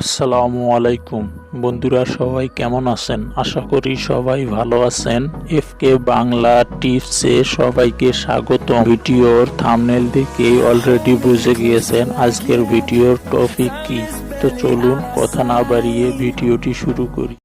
আসসালামু আলাইকুম বন্ধুরা, সবাই কেমন আছেন? আশা করি সবাই ভালো আছেন। এফকে বাংলা টিপসে সবাইকে স্বাগত। ভিডিওর থাম্বনেল দেখে অলরেডি বুঝে গিয়েছেন আজকের ভিডিওর টপিক কি। তো চলুন কথা না বাড়িয়ে ভিডিওটি শুরু করি।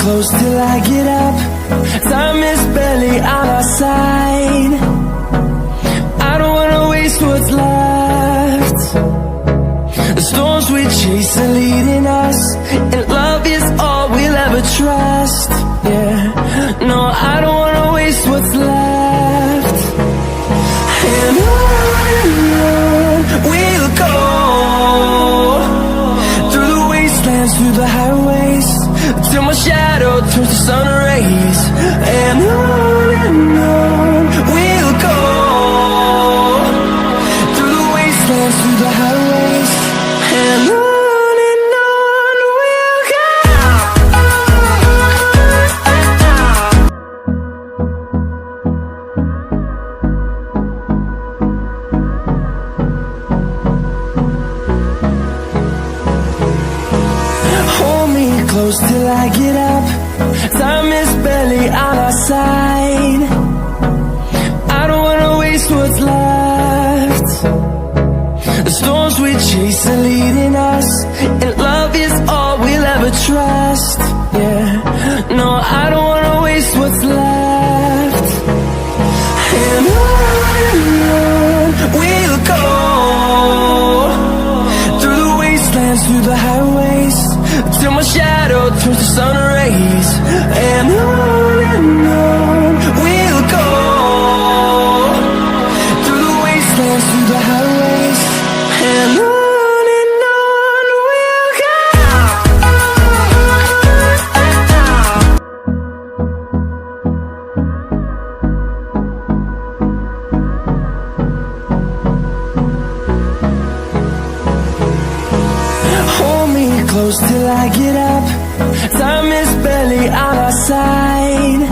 Close till I get up. Time is barely on our side. I don't wanna waste what's left. The storms we chase are leading us, and love is all we'll ever trust. Yeah, no, I don't wanna waste what's left. And on we'll go, through the wastelands, through the highways, till my shadow turns to sun rays. And on we'll go, through the wastelands, through the highways. And on we'll go. Hold me close till I get up. Time is barely on our side. I don't wanna waste what's left. The storms we chase are leading us, and love is all we'll ever trust. Yeah, no, I don't wanna waste what's left. And on we'll go, through the wastelands, through the highways, till my shadow turns to sun rays. And on we'll go, through the wastelands, through the highways. And on we'll go. Hold me close till I get up. Time is barely on our side.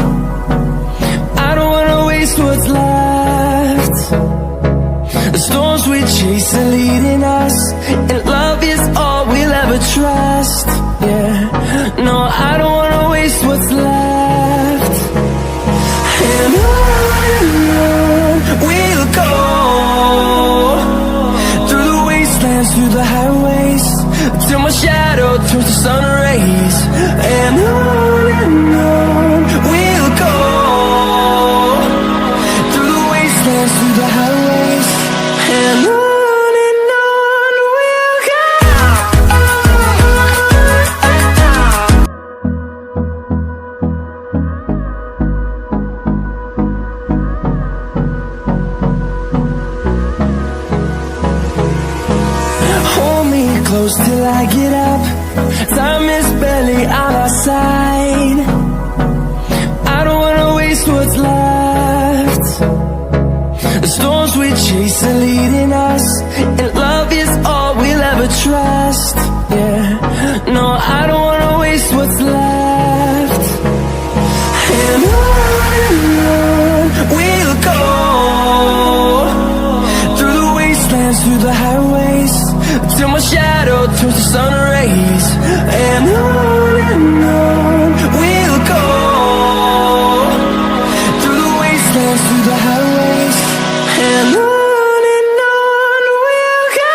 I don't wanna waste what's left. The storms we chase are leading us, and love is all we'll ever trust. Yeah, no, I don't wanna waste what's left. And on we'll go, through the wastelands, through the highways, till my shadow turns to sun rays. And on we'll go, through the wastelands, through the highways. And on we'll go. Hold me close till I get up. Time is barely on our side. I don't wanna waste what's left. The storms we chase are leading us, and love is all we'll ever trust. Yeah, no, I don't wanna waste what's left. And on we'll go, through the wastelands, through the highways, till my shadow turns to sun rays. And on we'll go, through the wastelands, through the highways. And on we'll go.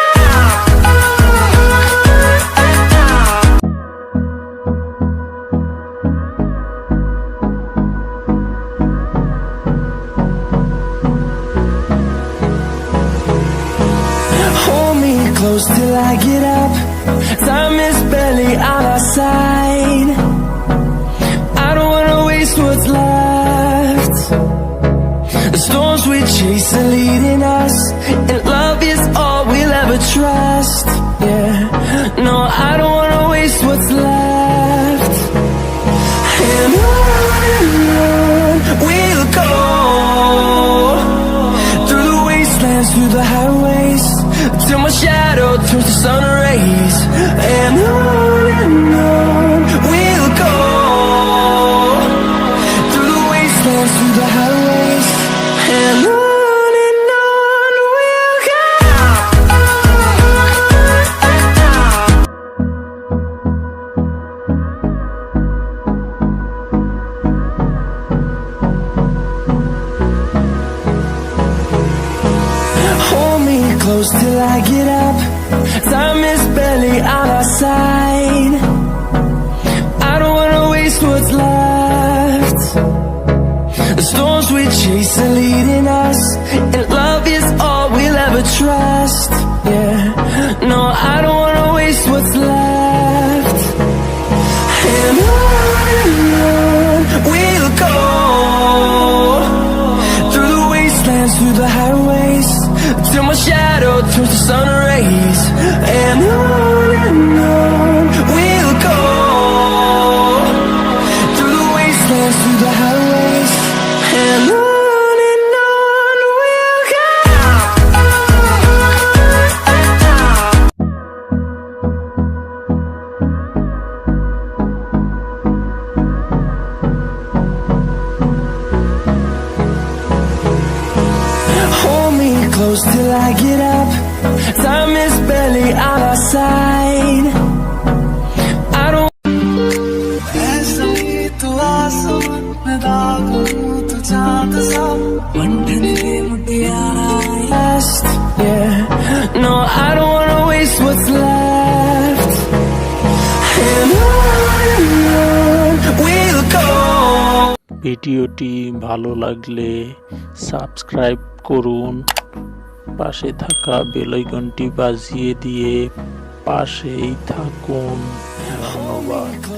Hold me close till I get up. Time is barely on our side. I don't wanna waste what's left. The storms we chase are leading us, and love is all we'll ever trust. Yeah, no, I don't wanna waste what's left. And on we'll go, close till I get up. Time is barely on our side. I don't wanna waste what's left. The storms we chase are leading us, and love is all we'll ever trust. Yeah, no, I don't wanna waste what's left. And on we'll go, through the wastelands, through the highways, till my shadow turns to sun rays. And on we'll go, through the wastelands, through the highways, and on we'll go. Hold me close till I get up. Time is barely on our side. I don't last. Yeah, no, I don't wanna waste what's left. And on we'll go. ভিডিওটি ভালো লাগলে subscribe করুন, পাশে থাকা bell আইকনটি বাজিয়ে দিয়ে পাশেই থাকুন। ধন্যবাদ।